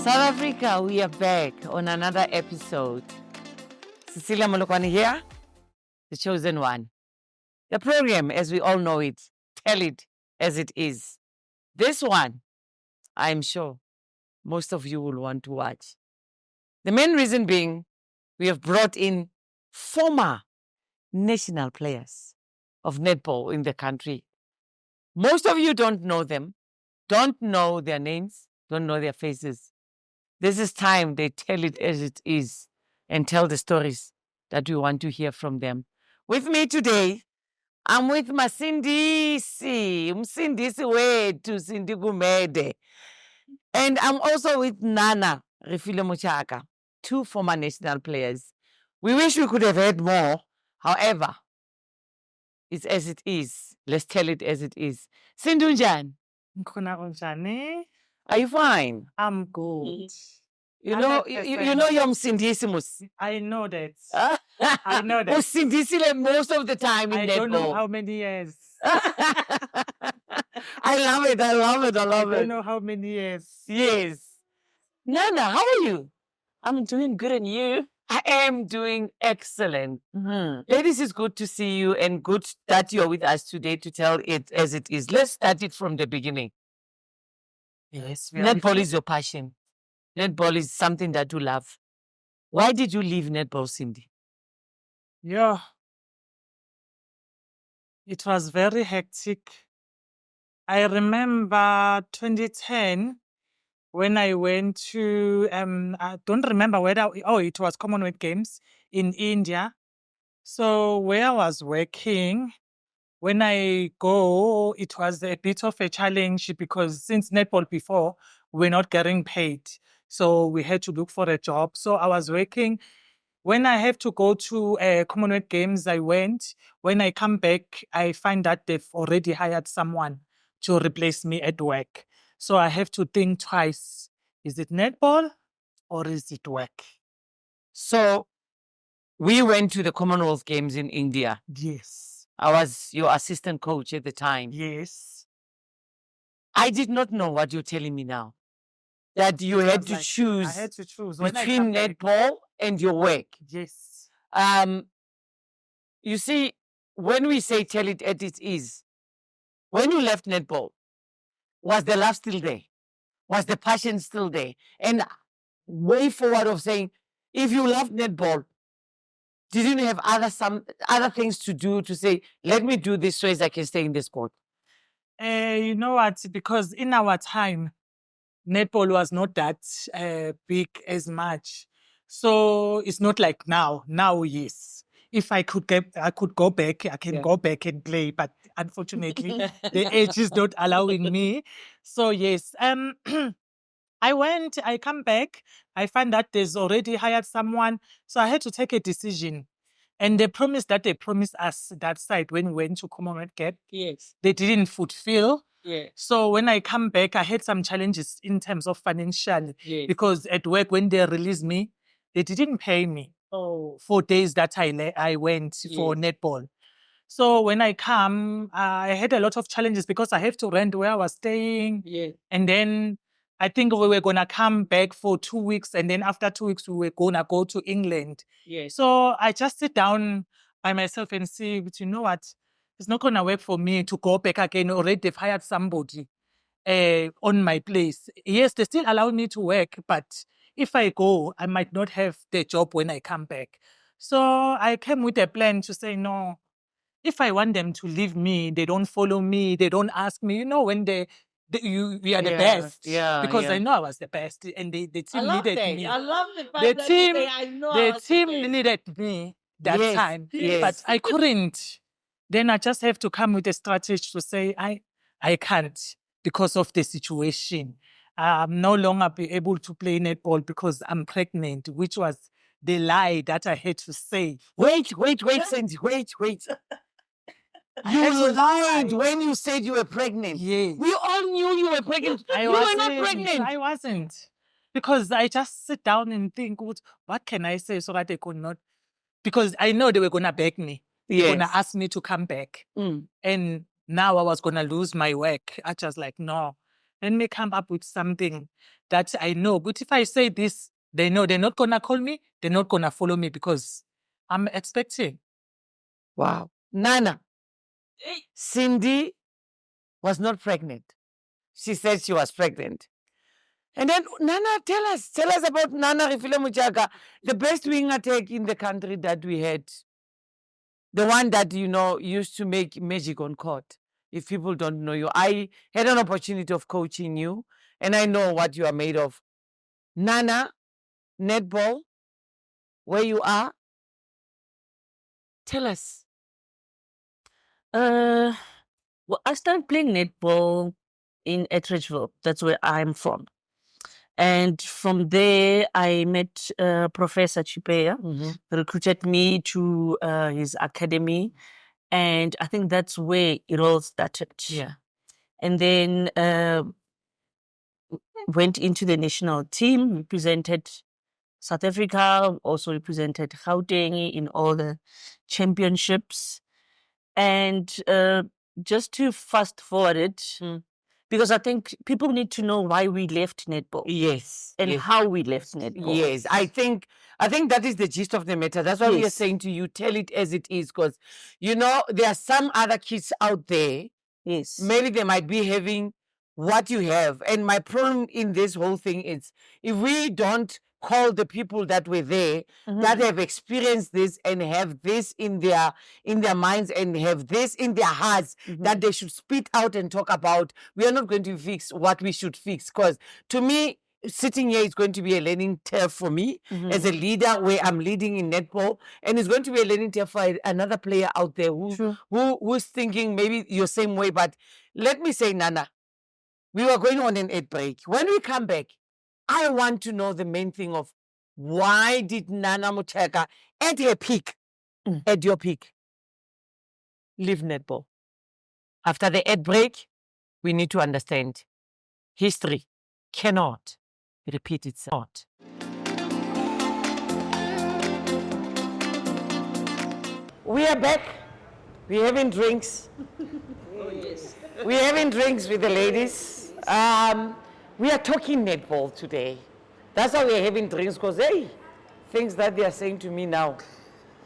South Africa, we are back on another episode. Cecilia Molokwane here, the chosen one. The program, as we all know it, tell it as it is. This one, I'm sure most of you will want to watch. The main reason being, we have brought in former national players of netball in the country. Most of you don't know them, don't know their names, don't know their faces. This is time they tell it as it is and tell the stories that we want to hear from them. With me today, I'm with Masindisi, Msindisi wetu, Sindi Gumede. And I'm also with Nana Refile Muchaka, two former national players. We wish we could have had more. However, it's as it is. Let's tell it as it is. Sindunjan, Ngikhona kanjani? are you fine? I'm good. You know, 100%. you know you're Msindisimus. I know that. I know that. Usindisile most of the time in I netball. don't know how many years. I love it. I love it. I I love don't it. know how many years. Yes. Nana, how are you? I'm doing good, and you? I am doing excellent. Ladies, it's good to see you and good that you're with us today to tell it as it is. Let's start it from the beginning. Yes, Netball is your passion. Netball is something that you love. Why did you leave netball, Cindy? Yeah. It was very hectic. I remember 2010 when I went to, I don't remember whether, it was Commonwealth Games in India. So where I was working, when I go, it was a bit of a challenge because since netball before, we're not getting paid. So we had to look for a job. So I was working. When I have to go to Commonwealth Games, I went. When I come back, I find that they've already hired someone to replace me at work. So I have to think twice. Is it netball or is it work? So we went to the Commonwealth Games in India. Yes. I was your assistant coach at the time. Yes. I did not know what you're telling me now. That you It had was to like, choose I had to choose. When I between come back, netball and your work. yes. You see, when we say tell it as it is, when you left netball, was the love still there? Was the passion still there? And way forward of saying, if you love netball, didn't you have other things to do to say, let me do this so as I can stay in the sport? You know what? Because in our time, netball was not that big as much. So it's not like now. Now, yes. If I could go back, I can go back and play. But unfortunately, the age is not allowing me. So yes, I come back, I find that there's already hired someone. So I had to take a decision. And the promise that they promised us that side when we went to Commonwealth Games, Yes. they didn't fulfill. Yes. So when I come back, I had some challenges in terms of financial Yes. because at work, when they released me, they didn't pay me for days that I went for netball. So when I come, I had a lot of challenges because I have to rent where I was staying. Yes. And then I think we were going to come back for 2 weeks. And then after 2 weeks, we were going to go to England. Yes. So I just sit down by myself and see, but you know what? It's not going to work for me to go back again. Already they've hired somebody on my place. Yes, they still allow me to work, but if I go, I might not have the job when I come back. So I came with a plan to say, no, if I want them to leave me, they don't follow me, they don't ask me, when we are the best. Because I know I was the best and the team needed me. I love the fact The that team, you say, I know I the was team best. needed me that time, Yes. but I couldn't. Then I just have to come with a strategy to say, I can't because of the situation. I'm no longer be able to play netball because I'm pregnant, which was the lie that I had to say. Wait, Cindy, wait. You lied when you said you were pregnant. Yes. We all knew you were pregnant. You were not pregnant. I wasn't. Because I just sit down and think, what can I say so that they could not? Because I know they were going to beg me. They were going to ask me to come back. And now I was going to lose my work. I just like, no. let me come up with something that I know. But if I say this, they know they're not gonna call me, they're not gonna follow me because I'm expecting. Wow. Nana, Cindy was not pregnant. She said she was pregnant. And then, Nana, tell us about Nana Refile Mujaga, the best wing attack in the country that we had. The one that, used to make magic on court. If people don't know you, I had an opportunity of coaching you, and I know what you are made of. Nana, netball, where you are, tell us. Well, I started playing netball in Etridgeville. That's where I'm from. And from there, I met Professor Chipeya, recruited me to his academy. And I think that's where it all started. Yeah. And then went into the national team, represented South Africa, also represented Gauteng in all the championships. And just to fast forward it, because I think people need to know why we left netball. Yes. And yes. how we left netball. Yes, I think that is the gist of the matter. That's why we are Yes. saying to you, tell it as it is, because there are some other kids out there. Yes. Maybe they might be having what you have. And my problem in this whole thing is if we don't call the people that were there that have experienced this and have this in their minds and have this in their hearts that they should spit out and talk about, we are not going to fix what we should fix. Because to me, sitting here is going to be a learning curve for me as a leader where I'm leading in netball, and it's going to be a learning curve for another player out there who's thinking maybe your same way. But let me say, Nana, we were going on an ad break. When we come back, I want to know the main thing of why did Nana Mucheka at her peak, at your peak, leave netball? After the ad break, we need to understand history cannot repeat itself. We are back. We're having drinks. Oh, yes. We're having drinks with the ladies. We are talking netball today. That's why we're having drinks, because, hey, things that they are saying to me now,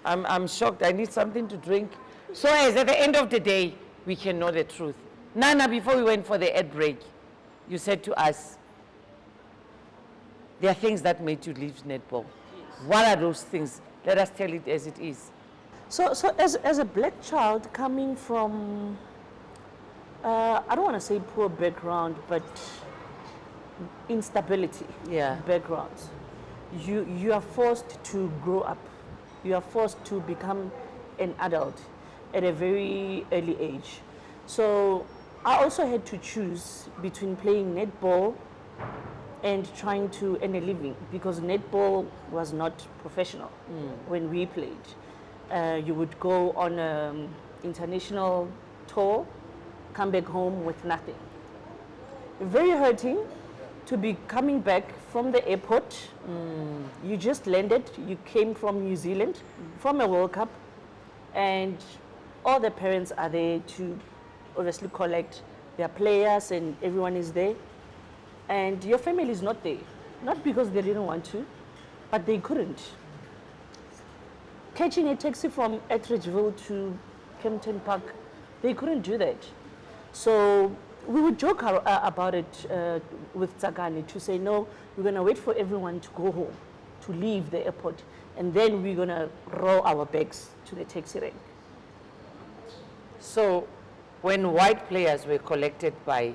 I'm shocked. I need something to drink. So as at the end of the day, we can know the truth. Nana, before we went for the ad break, you said to us, there are things that made you leave netball. Yes. What are those things? Let us tell it as it is. So as a black child coming from, I don't want to say poor background, but instability backgrounds, you are forced to grow up. You are forced to become an adult at a very early age. So I also had to choose between playing netball and trying to earn a living, because netball was not professional when we played. You would go on an international tour, come back home with nothing. Very hurting to be coming back from the airport. You just landed, you came from New Zealand, from a World Cup, and all the parents are there to obviously collect their players, and everyone is there. And your family is not there. Not because they didn't want to, but they couldn't. Catching a taxi from Etridgeville to Kempton Park, they couldn't do that. So we would joke about it with Tsakani to say, no, we're going to wait for everyone to go home, to leave the airport, and then we're going to roll our bags to the taxi rank. So when white players were collected by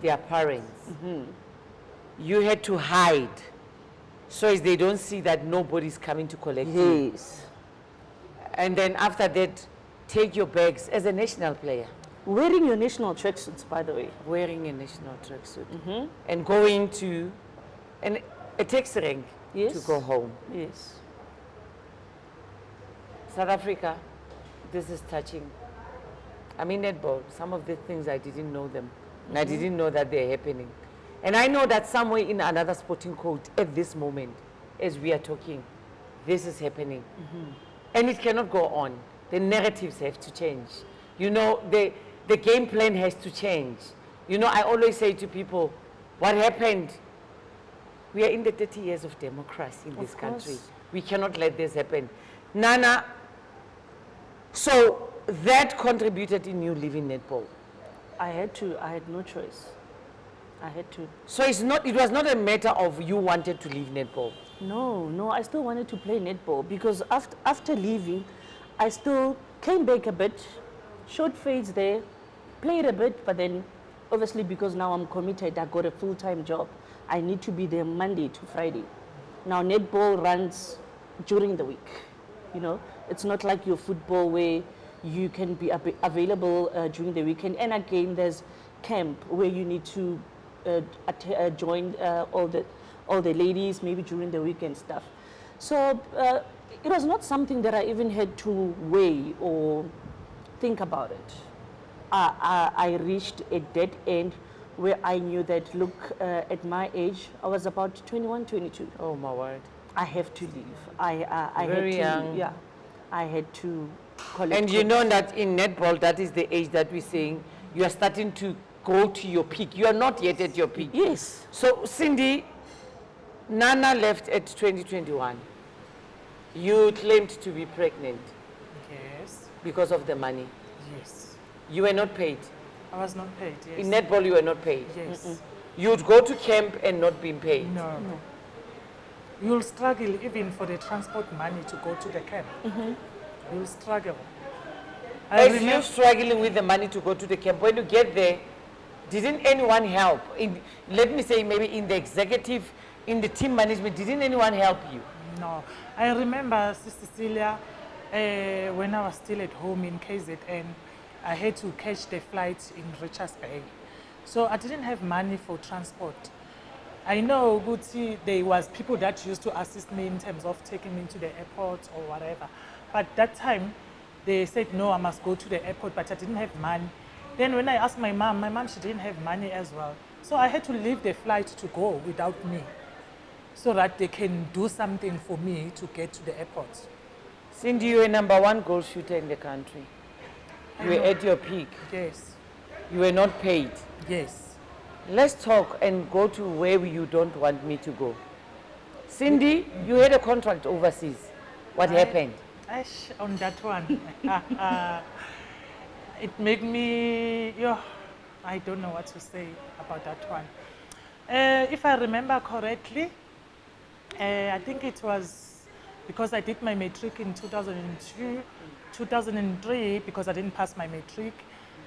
their parents, you had to hide so as they don't see that nobody's coming to collect you. Yes. And then after that, take your bags as a national player. Wearing your national tracksuits, by the way. Wearing a national tracksuit. And going to a taxi rank to go home. Yes. South Africa, this is touching. I mean, netball, some of the things I didn't know them. And I didn't know that they're happening. And I know that somewhere in another sporting code at this moment, as we are talking, this is happening. And it cannot go on. The narratives have to change. The game plan has to change. You know, I always say to people, what happened? We are in the 30 years of democracy in this country. course. We cannot let this happen. Nana, so that contributed in you leaving netball. I had to. I had no choice. I had to. So it was not a matter of you wanted to leave netball. No, I still wanted to play netball because after leaving, I still came back a bit, short fades there, played a bit, but then obviously because now I'm committed, I got a full-time job. I need to be there Monday to Friday. Now netball runs during the week, you know. It's not like your football where you can be available during the weekend. And again, there's camp where you need to join all the ladies maybe during the weekend stuff. So it was not something that I even had to weigh or think about it. I reached a dead end where I knew that, look, at my age, I was about 21, 22. Oh my word. I have to leave. I Very had to, young. yeah, I had to collect. And you know that in netball, that is the age that we're saying you are starting to go to your peak. You are not yet at your peak. Yes. So Cindy, Nana left at 2021. You claimed to be pregnant Yes. because of the money. Yes. You were not paid. I was not paid. Yes. In netball, you were not paid. Yes. You'd go to camp and not being paid. No. You'll struggle even for the transport money to go to the camp. You'll struggle. I As you're remember, struggling with the money to go to the camp, when you get there, didn't anyone help? Let me say, maybe in the executive, in the team management, didn't anyone help you? no. I remember, Cecilia, when I was still at home in KZN, I had to catch the flight in Richards Bay. So I didn't have money for transport. I know, Guti, there was people that used to assist me in terms of taking me to the airport or whatever. But that time, they said, no, I must go to the airport, but I didn't have money. Then when I asked my mom, she didn't have money as well. So I had to leave the flight to go without me so that they can do something for me to get to the airport. Cindy, you were #1 goal shooter in the country. You were at your peak. Yes, You were not paid. yes. Let's talk and go to where you don't want me to go. Cindy, you had a contract overseas. What happened? On that one, it made me, I don't know what to say about that one. If I remember correctly, I think it was because I did my matric in 2002, 2003, because I didn't pass my matric,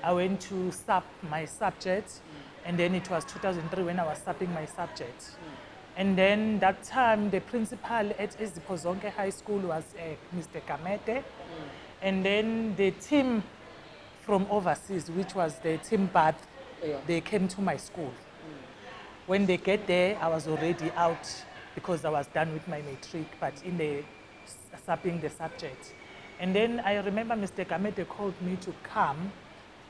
I went to sub my subject, and then it was 2003 when I was subbing my subject. And then that time, the principal at Ezipozonke High School was Mr. Kamete. And then the team from overseas, which was the team Bath, they came to my school. When they get there, I was already out because I was done with my matric, but in the subbing the subject. And then I remember Mr. Kamete called me to come.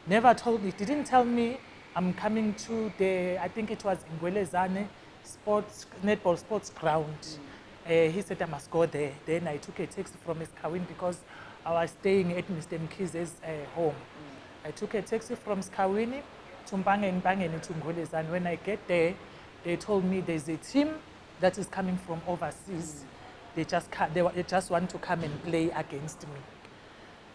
Never told me, didn't tell me I'm coming to the, I think it was Ngwelezane netball sports ground. He said I must go there. Then I took a taxi from Miss Skawini because I was staying at Mr. Mkhize's home. I took a taxi from Skawini to Mpangeni to Ngwelezane. When I get there, they told me there's a team that is coming from overseas. They just want to come and play against me.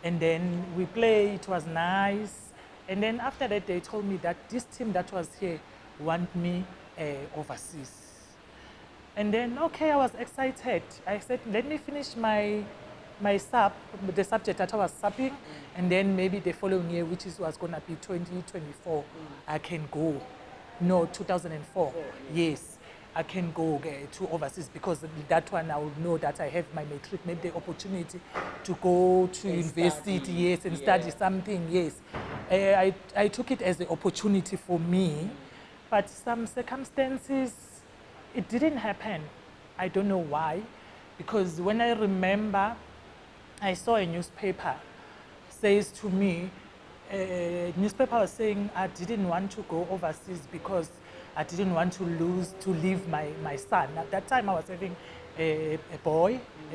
And then we played, it was nice. And then after that, they told me that this team that was here want me overseas. And then, okay, I was excited. I said, let me finish my the subject that I was subbing, and then maybe the following year, which was going to be 2024, I can go. No, 2004, yes. I can go to overseas because that one I will know that I have my matric, maybe the opportunity to go to university, yes, and study something, yes. I took it as an opportunity for me, but some circumstances, it didn't happen. I don't know why, because when I remember, I saw a newspaper says to me, newspaper was saying I didn't want to go overseas because I didn't want to leave my son. At that time I was having a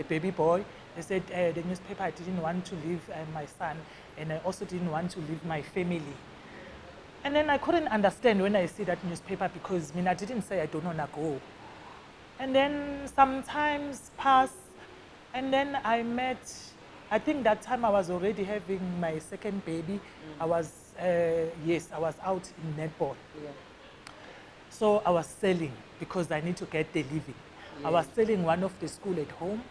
baby boy. They said the newspaper, I didn't want to leave my son, and I also didn't want to leave my family. And then I couldn't understand when I see that newspaper because I didn't say I don't want to go. And then sometimes pass, and then I met, I think that time I was already having my second baby. I was, yes, I was out in netball. Yeah. So I was selling because I need to get the living. I was selling one of the school at home.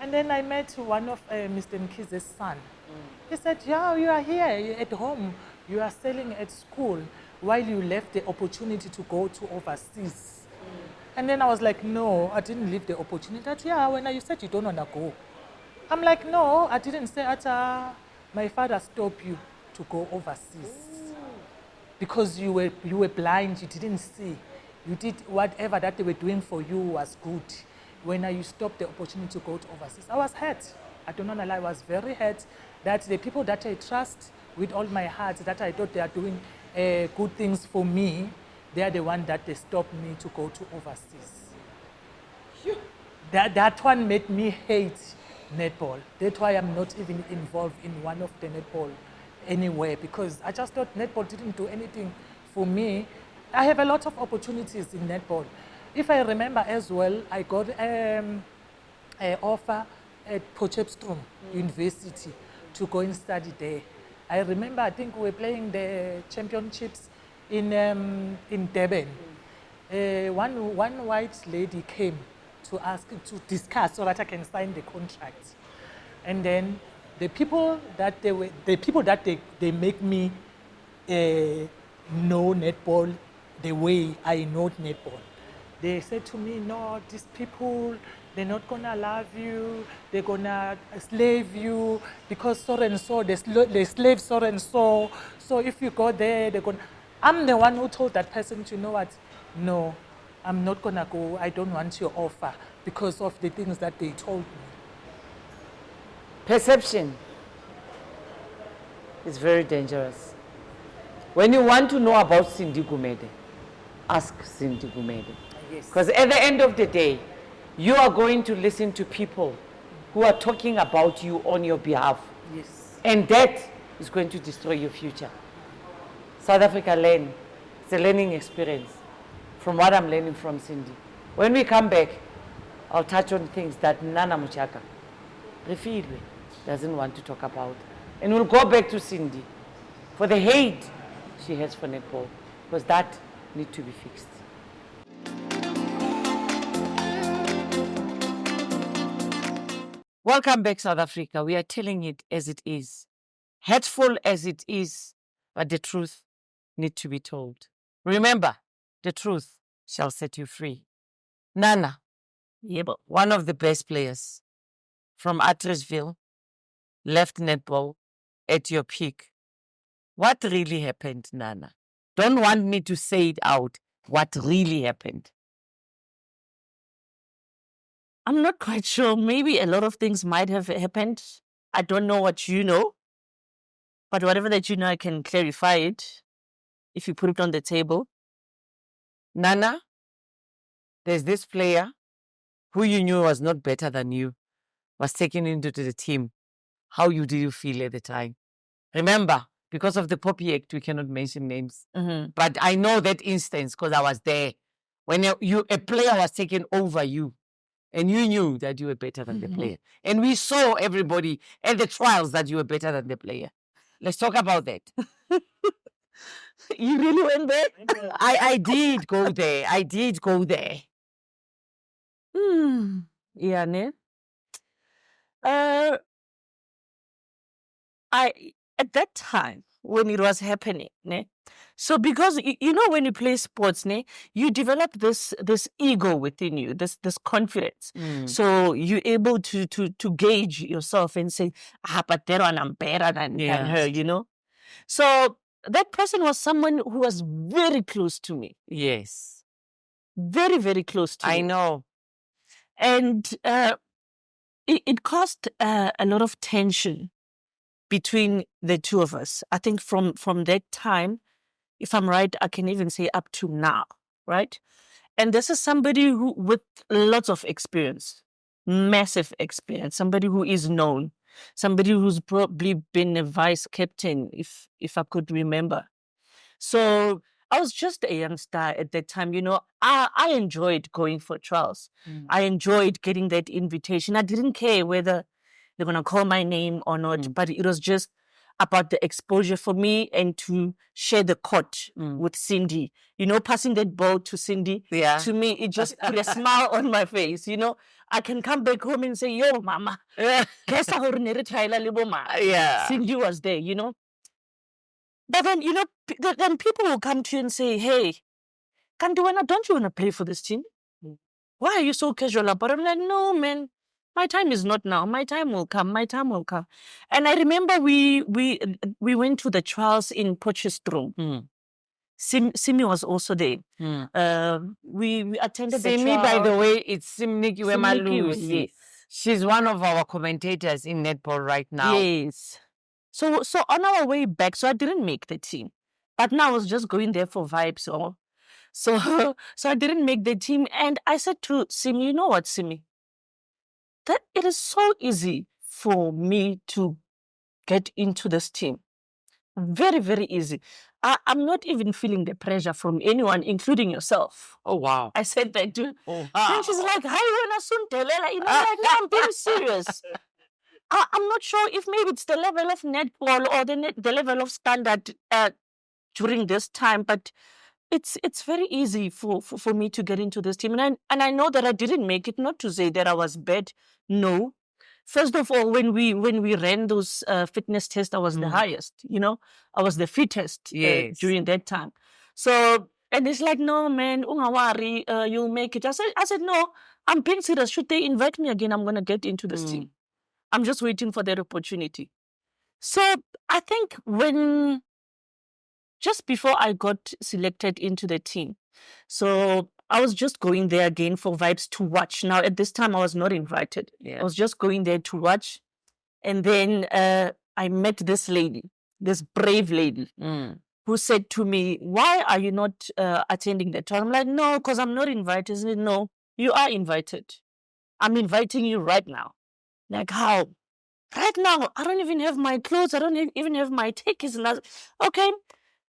And then I met one of Mr. Mkize's son. He said, yeah, you are here you're at home. You are selling at school while you left the opportunity to go to overseas. And then I was like, no, I didn't leave the opportunity. That, yeah, when you said you don't want to go. I'm like, no, I didn't say that my father stopped you to go overseas. Because you were blind, you didn't see. You did whatever that they were doing for you was good. When you stopped the opportunity to go to overseas, I was hurt. I don't know lie, I was very hurt that the people that I trust with all my heart, that I thought they are doing good things for me, they are the one that they stopped me to go to overseas. That one made me hate netball. That's why I'm not even involved in one of the netball anywhere, because I just thought netball didn't do anything for me. I have a lot of opportunities in netball. If I remember as well, I got an offer at Potchefstroom University to go and study there. I remember, I think we were playing the championships in Durban. One white lady came to ask to discuss so that I can sign the contract. And then the people that they make me know netball the way I know netball. They said to me, no, these people, they're not gonna love you, they're gonna slave you because so and so, they slave so and so. So if you go there, they're gonna. I'm the one who told that person, you know what? No, I'm not gonna go. I don't want your offer because of the things that they told me. Perception is very dangerous. When you want to know about Cindy Gumede, ask Cindy Gumede. Yes. Because at the end of the day, you are going to listen to people who are talking about you on your behalf. Yes. And that is going to destroy your future. South Africa learn. It's a learning experience from what I'm learning from Cindy. When we come back, I'll touch on things that Nana Muchaka, Refilwe, doesn't want to talk about. And we'll go back to Cindy for the hate she has for netball, because that needs to be fixed. Welcome back, South Africa. We are telling it as it is. Hurtful as it is, but the truth needs to be told. Remember, the truth shall set you free. Nana, one of the best players from Attersville, left netball at your peak. What really happened, Nana? Don't want me to say it out. What really happened? I'm not quite sure. Maybe a lot of things might have happened. I don't know what you know. But whatever that you know, I can clarify it if you put it on the table. Nana, there's this player who you knew was not better than you, was taken into the team. How did you feel at the time? Remember, because of the Poppy Act, we cannot mention names. Mm-hmm. But I know that instance because I was there. When a player was taken over you, and you knew that you were better than the player. And we saw everybody at the trials that you were better than the player. Let's talk about that. You really went there? I did go there. I did go there. Yeah, ne? I at that time when it was happening, ne? So because you know when you play sports, ne, you develop this ego within you, this confidence. So you're able to gauge yourself and say, but that one I'm better than her, you know. So that person was someone who was very close to me. Yes. Very, very close to me. I know. And it caused a lot of tension between the two of us. I think from that time, if I'm right, I can even say up to now, right? And this is somebody who with lots of experience, massive experience, somebody who is known, somebody who's probably been a vice captain, if I could remember. So I was just a youngster at that time. I enjoyed going for trials. I enjoyed getting that invitation. I didn't care whether they're going to call my name or not, but it was just about the exposure for me and to share the court with Cindy. Passing that ball to Cindy, Yeah. to me, it just put a smile on my face. I can come back home and say, yo, mama, guess how Yeah. Cindy was there, But then, then people will come to you and say, hey, Kanduana, don't you want to play for this team? Why are you so casual about it? I'm like, no, man, my time is not now. My time will come. My time will come. And I remember we went to the trials in Potchefstroom. Simi was also there. We attended the Simi, trial. by the way, it's Simniki Simnikiwe, Wemalusi. yes. She's one of our commentators in netball right now. Yes. So on our way back, so I didn't make the team, but now I was just going there for vibes. So I didn't make the team, and I said to Simi, you know what, Simi, that it is so easy for me to get into this team. Very, very easy. I'm not even feeling the pressure from anyone, including yourself. Oh, wow. I said that to her. Oh, And she's like, hi, wena sundelela. Like, no, I'm being serious. I'm not sure if maybe it's the level of netball or the level of standard during this time, but it's very easy for me to get into this team. And I know that I didn't make it, not to say that I was bad. No. First of all, when we ran those fitness tests, I was the highest, I was the fittest Yes. during that time. So, and it's like, no, man, ungawari, you'll make it. I said, no, I'm being serious. Should they invite me again, I'm going to get into this team. I'm just waiting for that opportunity. So I think just before I got selected into the team, so I was just going there again for vibes to watch. Now, at this time, I was not invited. Yeah. I was just going there to watch. And then I met this lady, this brave lady, who said to me, why are you not attending the tour? I'm like, no, because I'm not invited. She said, no, you are invited. I'm inviting you right now. Like, how? Right now, I don't even have my clothes. I don't even have my tickets. And okay,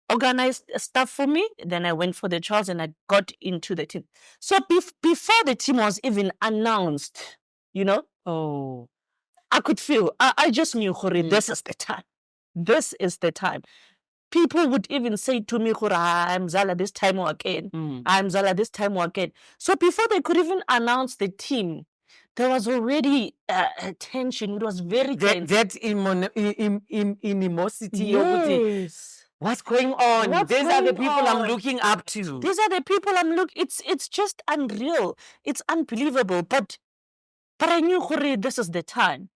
organized stuff for me. Then I went for the trials and I got into the team. So before the team was even announced, Oh. I could feel, I just knew, this is the time. This is the time. People would even say to me, I'm Zala this time or again. I'm Zala this or again. So before they could even announce the team, there was already tension. It was very tense. That animosity. Yes. What's going on? These are the people I'm looking up to. These are the people I'm looking. It's just unreal. It's unbelievable. But I knew this is the time,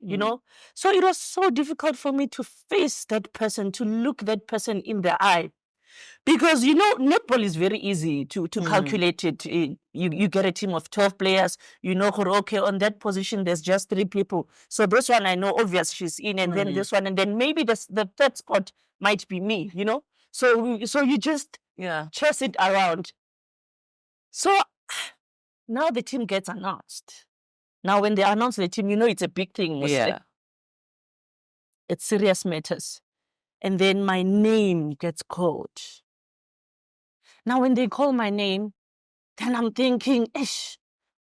So it was so difficult for me to face that person, to look that person in the eye. Because, netball is very easy to calculate it. You get a team of 12 players, okay, on that position, there's just 3 people. So this one, I know, obvious, she's in, and then this one, and then maybe the third spot might be me, So you just chase it around. So now the team gets announced. Now, when they announce the team, it's a big thing. Yeah. It's serious matters. And then my name gets called. Now, when they call my name, then I'm thinking,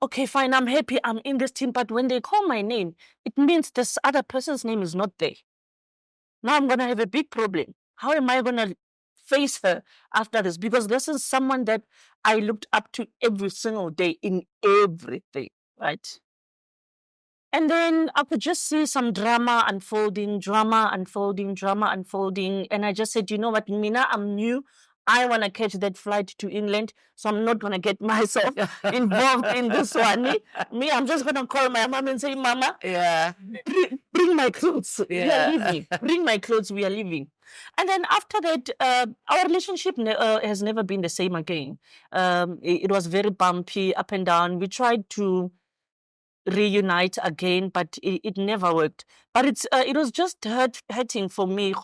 okay, fine, I'm happy I'm in this team. But when they call my name, it means this other person's name is not there. Now I'm going to have a big problem. How am I going to face her after this? Because this is someone that I looked up to every single day in everything, right? And then I could just see some drama unfolding. And I just said, you know what, Mina, I'm new. I want to catch that flight to England, so I'm not going to get myself involved in this one. Me, I'm just going to call my mom and say, Mama, bring my clothes. We are leaving. Bring my clothes. We are leaving. And then after that, our relationship has never been the same again. It was very bumpy, up and down. We tried to reunite again, but it never worked. But it was just hurting for me.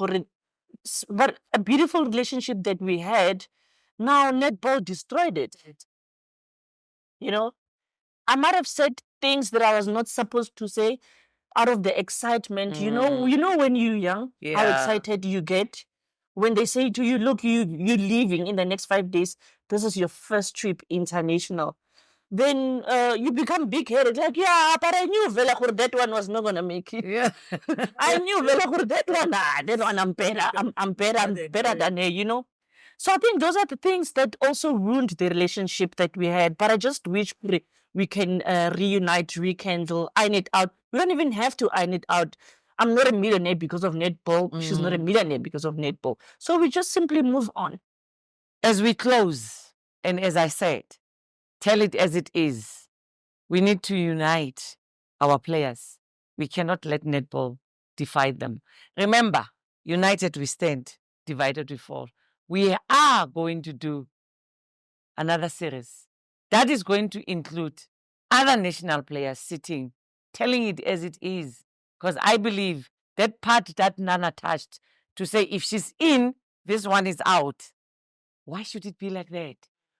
But a beautiful relationship that we had, now netball destroyed it. I might have said things that I was not supposed to say out of the excitement. You know when you're young, how excited you get. when they say to you, look, you're leaving in the next 5 days, this is your first trip international, then you become big-headed, like, yeah, but I knew Vela that one was not going to make it. Yeah. I knew Vela that one I'm better, I'm better than her, you know. So I think those are the things that also ruined the relationship that we had. But I just wish we can reunite, rekindle, iron it out. We don't even have to iron it out. I'm not a millionaire because of netball. She's not a millionaire because of netball. So we just simply move on. As we close, and as I said, tell it as it is. We need to unite our players. We cannot let netball divide them. Remember, united we stand, divided we fall. We are going to do another series that is going to include other national players sitting, telling it as it is. Because I believe that part that Nana touched to say if she's in, this one is out. Why should it be like that?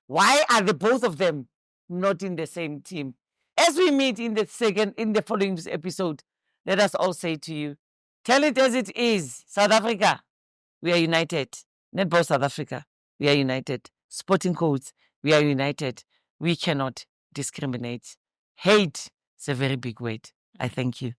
Why are the both of them not in the same team? As we meet in the following episode, let us all say to you, tell it as it is. South Africa, we are united. Netball South Africa, we are united. Sporting codes, we are united. We cannot discriminate. Hate is a very big word. I thank you.